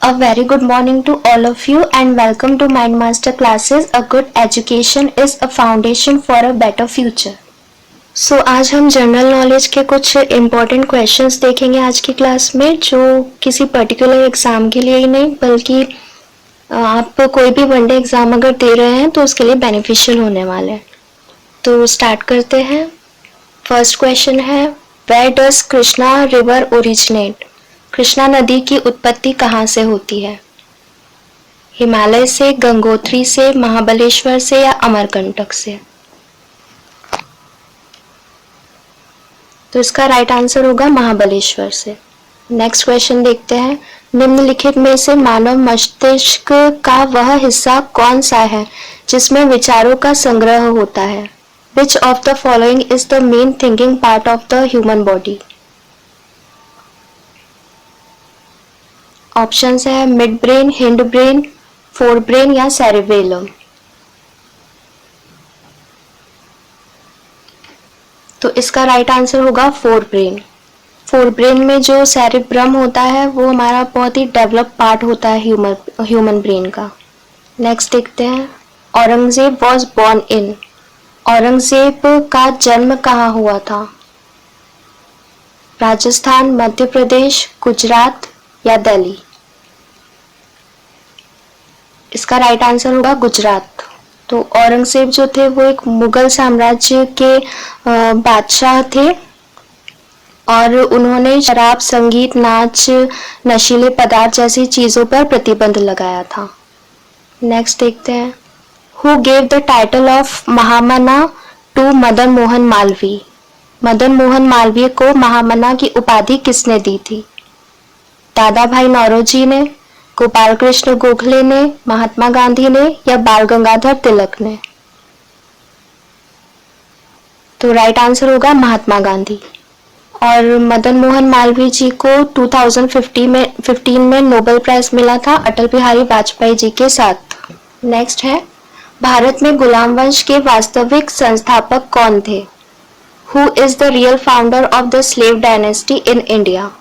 A very good morning to all of you and welcome to Mind Master classes. A good education is a foundation for a better future. So आज हम general knowledge के कुछ important questions देखेंगे आज की class में, जो किसी पर्टिकुलर एग्जाम के लिए ही नहीं बल्कि आप कोई भी वनडे एग्जाम अगर दे रहे हैं तो उसके लिए बेनिफिशियल होने वाले हैं। तो स्टार्ट करते हैं। फर्स्ट क्वेश्चन है, where does Krishna river originate? Krishna नदी की उत्पत्ति कहाँ से होती है? हिमालय से, गंगोत्री से, महाबलेश्वर से या अमरकंटक से? तो इसका राइट आंसर होगा महाबलेश्वर से। नेक्स्ट क्वेश्चन देखते हैं, निम्नलिखित में से मानव मस्तिष्क का वह हिस्सा कौन सा है जिसमें विचारों का संग्रह होता है? Which of the following is the main thinking part of the human body? Options है mid brain, hind brain, fore brain या सेरिबेलम। तो इसका राइट आंसर होगा फोर ब्रेन। फोर ब्रेन में जो सेरिब्रम होता है वो हमारा बहुत ही डेवलप पार्ट होता है ह्यूमन ब्रेन का। नेक्स्ट देखते हैं, Aurangzeb was born in? Aurangzeb का जन्म कहाँ हुआ था? राजस्थान, मध्य प्रदेश, गुजरात या दिल्ली? इसका राइट आंसर होगा गुजरात। तो औरंगजेब जो थे वो एक मुगल साम्राज्य के बादशाह थे और उन्होंने शराब, संगीत, नाच, नशीले पदार्थ जैसी चीजों पर प्रतिबंध लगाया था। नेक्स्ट देखते हैं, who gave the title of Mahamana to Madan Mohan Malaviya? Madan Mohan Malaviya को महामना की उपाधि किसने दी थी? दादा भाई नौरोजी ने, गोपाल कृष्ण गोखले ने, महात्मा गांधी ने या बाल गंगाधर तिलक ने? तो राइट आंसर होगा महात्मा गांधी। और मदन मोहन मालवीय जी को 2015 में नोबेल प्राइज मिला था अटल बिहारी वाजपेयी जी के साथ। नेक्स्ट है, भारत में गुलाम वंश के वास्तविक संस्थापक कौन थे? Who is the real founder of the slave dynasty in India?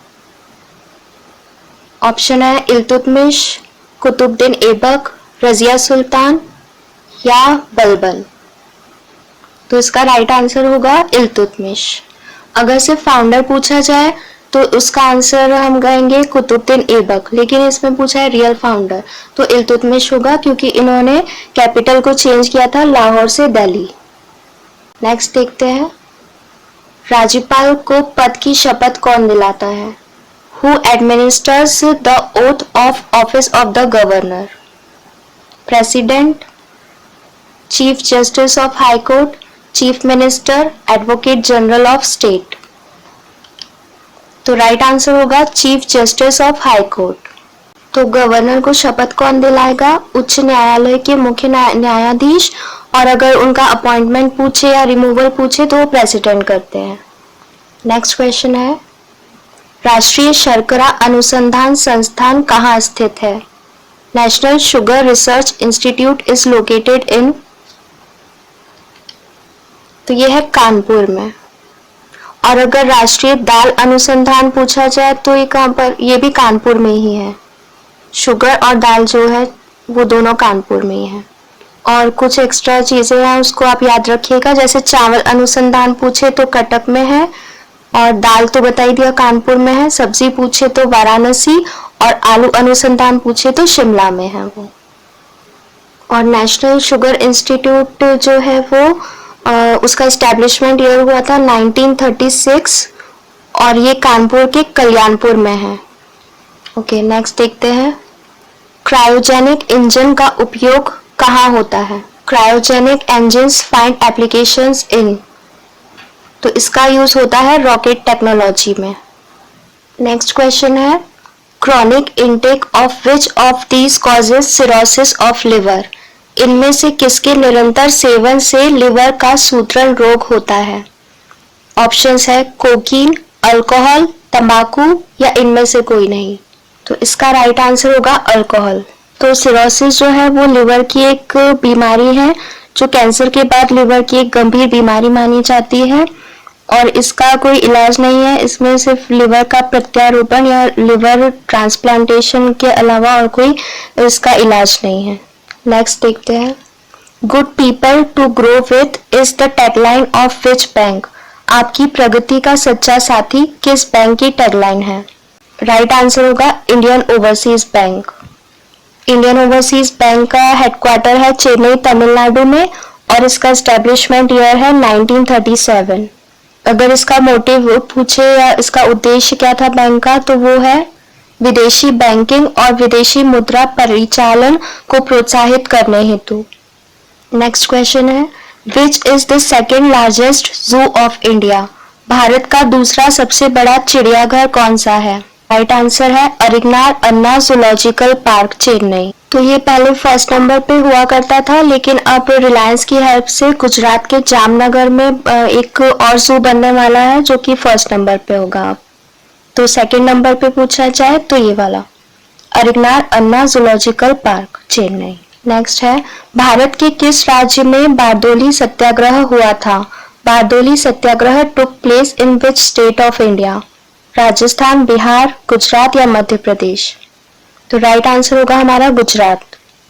Option है इल्तुतमिश, कुतुबुद्दीन ऐबक, रजिया सुल्तान या बलबन। तो इसका राइट आंसर होगा इल्तुतमिश। अगर सिर्फ फाउंडर पूछा जाए तो उसका आंसर हम कहेंगे कुतुबुद्दीन ऐबक, लेकिन इसमें पूछा है रियल फाउंडर तो इल्तुतमिश होगा क्योंकि इन्होंने कैपिटल को चेंज किया था लाहौर से दिल्ली। नेक्स्ट देखते हैं, राज्यपाल को पद की शपथ कौन दिलाता है? Who administers the oath of office of the governor? President, Chief Justice of High Court, Chief Minister, Advocate General of State? तो राइट आंसर होगा chief justice of high court. तो गवर्नर को शपथ कौन दिलाएगा? उच्च न्यायालय के मुख्य न्यायाधीश, और अगर उनका अपॉइंटमेंट पूछे या रिमूवल पूछे तो वो प्रेसिडेंट करते हैं। नेक्स्ट क्वेश्चन है, राष्ट्रीय शर्करा अनुसंधान संस्थान कहाँ स्थित है? National sugar research institute is located इन? तो यह है कानपुर में। और अगर राष्ट्रीय दाल अनुसंधान पूछा जाए तो ये कहाँ पर? ये भी कानपुर में ही है। शुगर और दाल जो है वो दोनों कानपुर में ही है। और कुछ एक्स्ट्रा चीजें हैं उसको आप याद रखिएगा, जैसे चावल अनुसंधान पूछे तो कटक में है, और दाल तो बता ही दिया कानपुर में है, सब्जी पूछे तो वाराणसी, और आलू अनुसंधान पूछे तो शिमला में है वो। और नेशनल शुगर इंस्टीट्यूट जो है वो उसका एस्टेब्लिशमेंट ईयर हुआ था 1936 और ये कानपुर के कल्याणपुर में है। ओके, नेक्स्ट देखते हैं, क्रायोजेनिक इंजन का उपयोग कहाँ होता है? Cryogenic engines find applications in? तो इसका यूज होता है रॉकेट टेक्नोलॉजी में। नेक्स्ट क्वेश्चन है, chronic intake of which of these causes cirrhosis of liver? इनमें से किसके निरंतर सेवन से लिवर का सूत्रण रोग होता है? ऑप्शंस है कोकीन, अल्कोहल, तंबाकू या इनमें से कोई नहीं? तो इसका राइट आंसर होगा अल्कोहल। तो सिरोसिस जो है वो लिवर की एक बीमारी है जो कैंसर के बाद लिवर की एक गंभीर बीमारी मानी जाती है, और इसका कोई इलाज नहीं है। इसमें सिर्फ लिवर का प्रत्यारोपण या लिवर ट्रांसप्लांटेशन के अलावा और कोई इसका इलाज नहीं है। नेक्स्ट देखते हैं। Good people to grow with is the tagline of which bank? आपकी प्रगति का सच्चा साथी किस बैंक की टैगलाइन है? राइट आंसर होगा Indian overseas bank. Indian overseas bank का हेडक्वार्टर है चेन्नई, तमिलनाडु में, और इसका एस्टेब्लिशमेंट ईयर है 1937। अगर इसका मोटिव पूछे या इसका उद्देश्य क्या था बैंक का, तो वो है विदेशी बैंकिंग और विदेशी मुद्रा परिचालन को प्रोत्साहित करने हेतु। नेक्स्ट क्वेश्चन है, which is the second largest zoo of India? Bharat का दूसरा सबसे बड़ा चिड़ियाघर कौन सा है? राइट आंसर है अरिगनार अन्ना जूलॉजिकल पार्क, चेन्नई। तो ये पहले फर्स्ट नंबर पे हुआ करता था, लेकिन अब रिलायंस की हेल्प से गुजरात के जामनगर में एक और जू बनने वाला है जो कि फर्स्ट नंबर पे होगा अब। तो सेकंड नंबर पे पूछा जाए तो ये वाला अरिगनार अन्ना जूलॉजिकल पार्क, चेन्नई। नेक्स्ट है, भारत के किस राज्य में बारदोली सत्याग्रह हुआ था? Bardoli Satyagraha took place in which state of India? Rajasthan, Bihar, Gujarat या मध्य प्रदेश? तो राइट आंसर होगा हमारा गुजरात।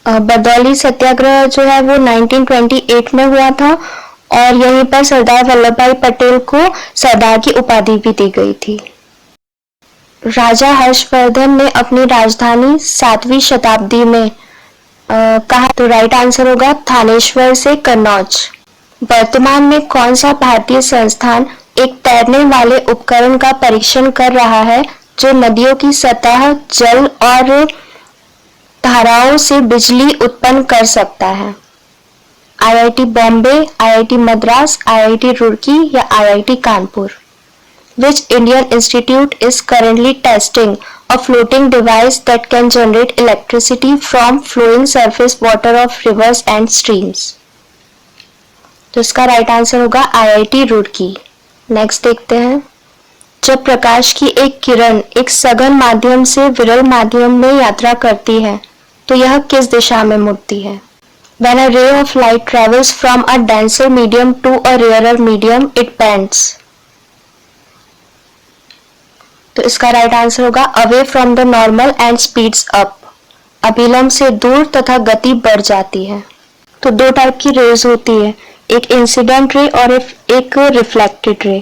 बारदौली सत्याग्रह जो है वो 1928 में हुआ था और यहीं पर सरदार वल्लभ भाई पटेल को सरदार की उपाधि भी दी गई थी। राजा हर्षवर्धन ने अपनी राजधानी 7वीं शताब्दी में कहा, तो राइट आंसर होगा थानेश्वर से कन्नौज। वर्तमान में कौन सा भारतीय संस्थान एक तैरने वाले उपकरण का परीक्षण कर रहा है जो नदियों की सतह, जल और धाराओं से बिजली उत्पन्न कर सकता है? IIT Bombay, IIT Madras, IIT Roorkee या IIT Kanpur? Which Indian institute is currently testing a floating device that can generate electricity from flowing surface water of rivers and streams? तो इसका राइट आंसर होगा आईआईटी रुड़की। नेक्स्ट देखते हैं, जब प्रकाश की एक किरण एक सघन माध्यम से विरल माध्यम में यात्रा करती है तो यह किस दिशा में मुड़ती है? When a ray of light travels from a denser medium to a rarer medium, it bends. तो इसका राइट आंसर होगा away from the normal and speeds up. अभिलंब से दूर तथा गति बढ़ जाती है। तो दो टाइप की रेज होती है, एक इंसिडेंट रे और एक रिफ्लेक्टेड रे।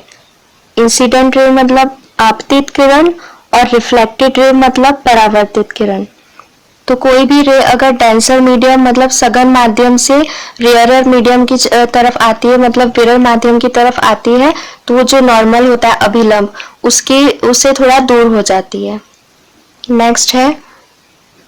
इंसिडेंट रे मतलब आपतित किरण और रिफ्लेक्टेड रे मतलब परावर्तित किरण। तो कोई भी रे अगर डेंसर मीडियम मतलब सघन माध्यम से रेयरर मीडियम की तरफ आती है, मतलब विरल माध्यम की तरफ आती है, तो वो जो नॉर्मल होता है अभिलंब उससे थोड़ा दूर हो जाती है। नेक्स्ट है,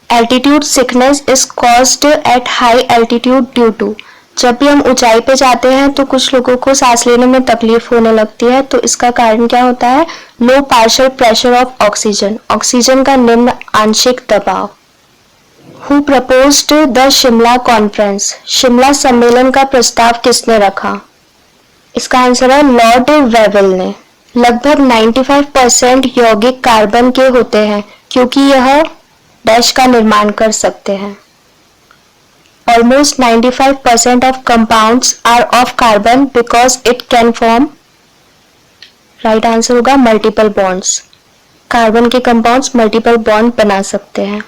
altitude sickness is caused at high altitude due to. जब भी हम ऊंचाई पे जाते हैं तो कुछ लोगों को सांस लेने में तकलीफ होने लगती है, तो इसका कारण क्या होता है? Low partial pressure of oxygen, oxygen का निम्न आंशिक दबाव। Who proposed the Shimla conference? Shimla सम्मेलन का प्रस्ताव किसने रखा? इसका आंसर है लॉर्ड वेवल ने। लगभग 95% यौगिक कार्बन के होते हैं क्योंकि यह डैश का निर्माण कर सकते हैं। Almost 95% of compounds are of carbon because it can form, right answer होगा मल्टीपल बॉन्ड्स। कार्बन के कंपाउंड्स मल्टीपल बॉन्ड बना सकते हैं।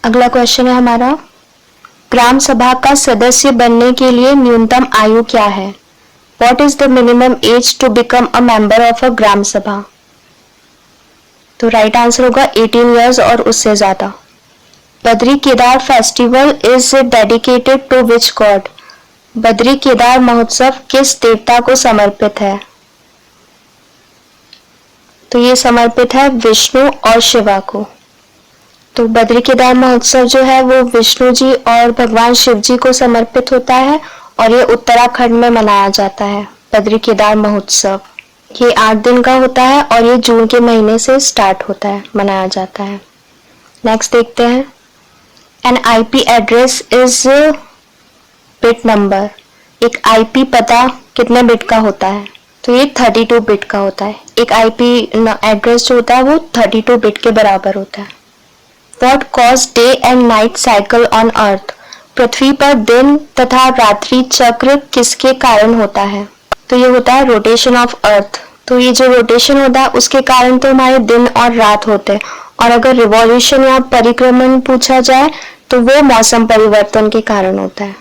अगला क्वेश्चन है हमारा, ग्राम सभा का सदस्य बनने के लिए न्यूनतम आयु क्या है? What is the minimum age to become a member of a ग्राम सभा? तो राइट आंसर होगा 18 years और उससे ज्यादा। Badri Kedar festival is dedicated to which god? Badri Kedar महोत्सव किस देवता को समर्पित है? तो ये समर्पित है विष्णु और शिवा को। तो बद्री केदार महोत्सव जो है वो विष्णु जी और भगवान शिव जी को समर्पित होता है और ये उत्तराखंड में मनाया जाता है। बद्री केदार महोत्सव ये 8 दिन का होता है और ये जून के महीने से स्टार्ट होता है, मनाया जाता है। नेक्स्ट देखते हैं, N IP address is bit number. एक आईपी पता कितने बिट का होता है? तो ये 32 बिट का होता है। एक आईपी एड्रेस जो होता है वो 32 बिट के बराबर होता है। What caused day and night cycle on earth? पृथ्वी पर दिन तथा रात्रि चक्र किसके कारण होता है? तो ये होता है रोटेशन ऑफ अर्थ। तो ये जो रोटेशन होता है उसके कारण तो हमारे दिन और रात होते हैं, और अगर रिवॉल्यूशन या परिक्रमण पूछा जाए तो वो मौसम परिवर्तन के कारण होता है।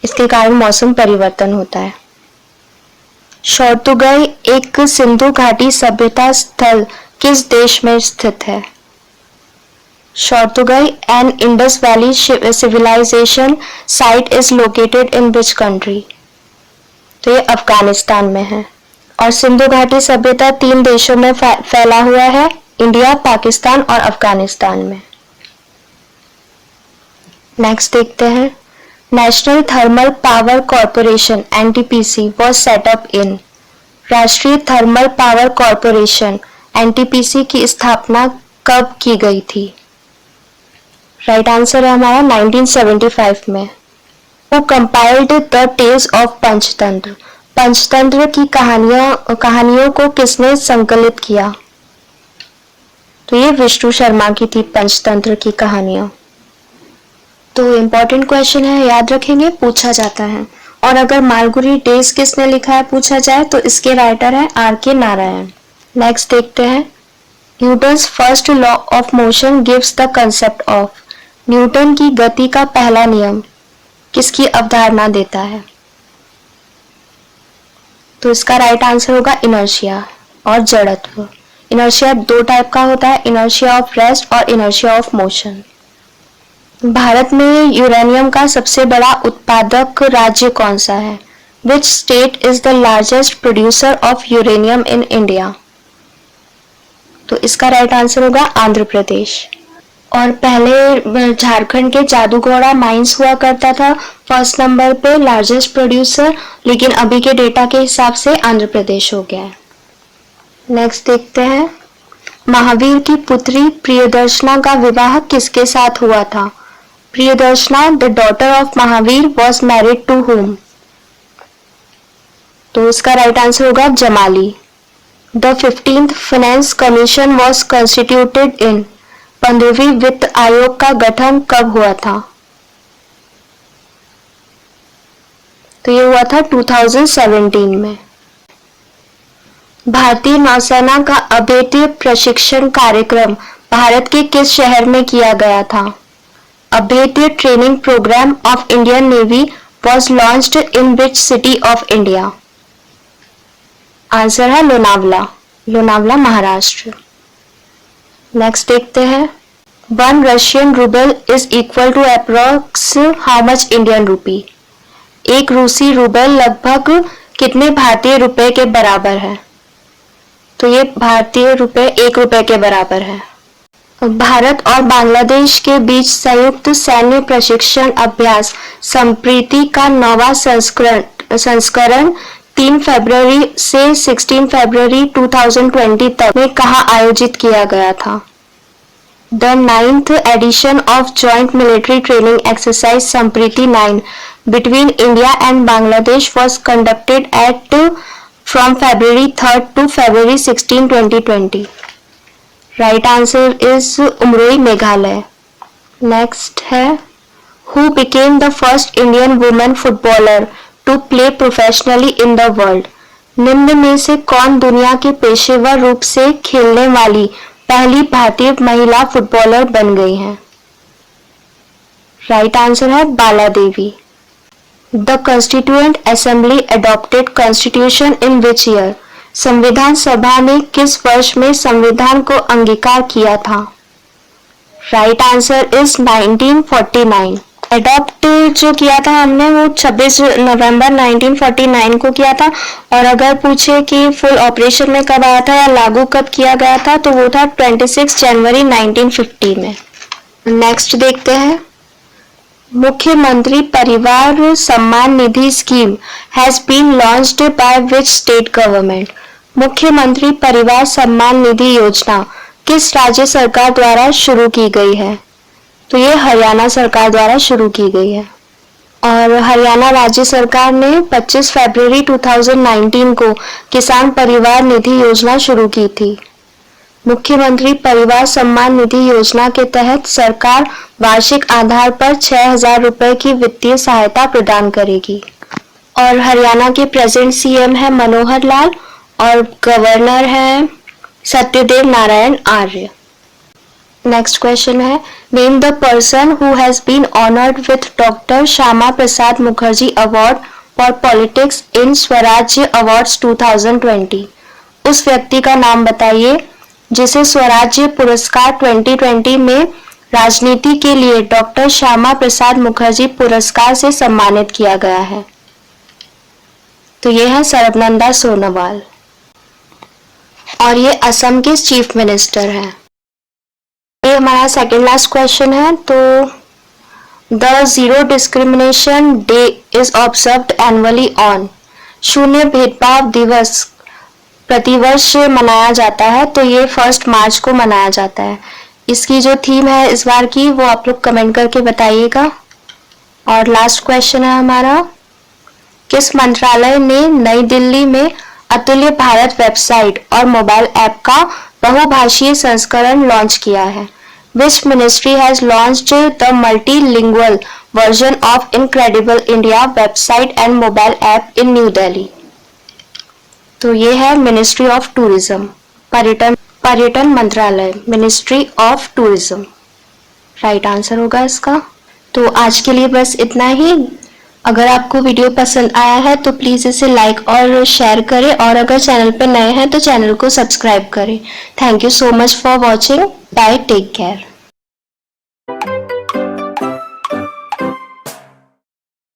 इसके कारण मौसम परिवर्तन होता है। शौर्तुगाई एक सिंधु घाटी सभ्यता स्थल किस देश में स्थित है? Shortugai an Indus valley civilization site is located in which country? तो ये अफगानिस्तान में है। और सिंधु घाटी सभ्यता 3 देशों में फैला हुआ है, इंडिया, पाकिस्तान और अफगानिस्तान में। नेक्स्ट देखते हैं, national thermal power corporation NTPC was setup in? राष्ट्रीय थर्मल पावर कॉर्पोरेशन एनटीपीसी की स्थापना कब की गई थी? राइट आंसर है हमारा 1975 में। Who compiled the tales of Panchatantra? Panchatantra की कहानियों को किसने संकलित किया? तो ये विष्णु शर्मा की थी पंचतंत्र की कहानियां। तो इम्पोर्टेंट क्वेश्चन है, याद रखेंगे, पूछा जाता है। और अगर मालगुडी डेज किसने लिखा है पूछा जाए तो इसके राइटर है आर.के. नारायण। नेक्स्ट देखते हैं, Newton's first law of motion gives the concept of? Newton की गति का पहला नियम किसकी अवधारणा देता है? तो इसका राइट आंसर होगा इनर्शिया और जड़त्व। इनर्शिया 2 टाइप का होता है, इनर्शिया ऑफ रेस्ट और इनर्शिया ऑफ मोशन। भारत में यूरेनियम का सबसे बड़ा उत्पादक राज्य कौन सा है? Which state is the largest producer of uranium in India? तो इसका राइट आंसर होगा आंध्र प्रदेश। और पहले झारखंड के जादूगोड़ा माइंस हुआ करता था फर्स्ट नंबर पे लार्जेस्ट प्रोड्यूसर, लेकिन अभी के डेटा के हिसाब से आंध्र प्रदेश हो गया है। नेक्स्ट देखते हैं, महावीर की पुत्री प्रियदर्शना का विवाह किसके साथ हुआ था? Priyadarshana the daughter of Mahavir was married to whom? तो इसका राइट आंसर होगा Jamali. The 15th finance commission was constituted in? 15वीं वित्त आयोग का गठन कब हुआ था? तो ये हुआ था 2017 में। भारतीय नौसेना का अभेद्य प्रशिक्षण कार्यक्रम भारत के किस शहर में किया गया था? Abhedya training program of Indian Navy was launched in which city of India? Answer है लोनावला, लोनावला महाराष्ट्र। नेक्स्ट देखते हैं, 1 Russian ruble is equal to approx how much Indian rupee? 1 रूसी रूबल लगभग कितने भारतीय रुपए के बराबर है? तो ये भारतीय रुपए 1 रुपए के बराबर है। भारत और बांग्लादेश के बीच संयुक्त सैन्य प्रशिक्षण अभ्यास संप्रीति का 9वां संस्करण 3 फरवरी से 16 फरवरी 2020 तक में कहाँ आयोजित किया गया था? The 9th edition of Joint Military Training Exercise Sampriti 9 between India and Bangladesh was conducted at from February 3rd to February 16, 2020. Right answer is Umroi, Meghalaya. Next है, who became the first Indian woman footballer to play professionally in the world? निम्न में से कौन दुनिया के पेशेवर रूप से खेलने वाली पहली भारतीय महिला फुटबॉलर बन गई हैं? राइट आंसर है Bala Devi. The constituent assembly adopted constitution in which year? संविधान सभा ने किस वर्ष में संविधान को अंगीकार किया था? Right answer is 1949। अडॉप्ट जो किया था हमने वो 26 नवंबर 1949 को किया था, और अगर पूछे कि फुल ऑपरेशन में कब आया था या लागू कब किया गया था तो वो था 26 जनवरी 1950 में। नेक्स्ट देखते हैं, Mukhyamantri Parivar Samman Nidhi scheme has been launched by which state government? Mukhyamantri Parivar Samman निधि योजना किस राज्य सरकार द्वारा शुरू की गई है? तो ये हरियाणा सरकार द्वारा शुरू की गई है। और हरियाणा राज्य सरकार ने 25 फरवरी 2019 को किसान परिवार निधि योजना शुरू की थी। मुख्यमंत्री परिवार सम्मान निधि योजना के तहत सरकार वार्षिक आधार पर 6,000 रुपए की वित्तीय सहायता प्रदान करेगी। और हरियाणा के प्रेजेंट सीएम है मनोहर लाल और गवर्नर है सत्यदेव नारायण आर्य। नेक्स्ट क्वेश्चन है, name the person who has been honoured with doctor Shyama Prasad Mukherjee award for politics in Swarajya awards 2020। उस व्यक्ति का नाम बताइए जिसे स्वराज्य पुरस्कार 2020 में राजनीति के लिए डॉक्टर श्यामा प्रसाद मुखर्जी पुरस्कार से सम्मानित किया गया है। तो ये है सर्बानंद सोनोवाल और ये असम के चीफ मिनिस्टर हैं। ये हमारा सेकेंड लास्ट क्वेश्चन है। तो the zero discrimination day is observed annually on. शून्य भेदभाव दिवस प्रतिवर्ष मनाया जाता है, तो ये 1 मार्च को मनाया जाता है। इसकी जो थीम है इस बार की वो आप लोग कमेंट करके बताइएगा। और लास्ट क्वेश्चन है हमारा, किस मंत्रालय ने नई दिल्ली में अतुल्य भारत वेबसाइट और मोबाइल ऐप का बहुभाषीय संस्करण लॉन्च किया है? Which ministry has launched the multilingual version of Incredible India website and mobile app in New Delhi? तो ये है मिनिस्ट्री ऑफ टूरिज्म, पर्यटन मंत्रालय, ministry of tourism right answer होगा इसका। तो आज के लिए बस इतना ही। अगर आपको वीडियो पसंद आया है तो प्लीज़ इसे लाइक और शेयर करें और अगर चैनल पर नए हैं तो चैनल को सब्सक्राइब करें। Thank you so much for watching. Bye, take care.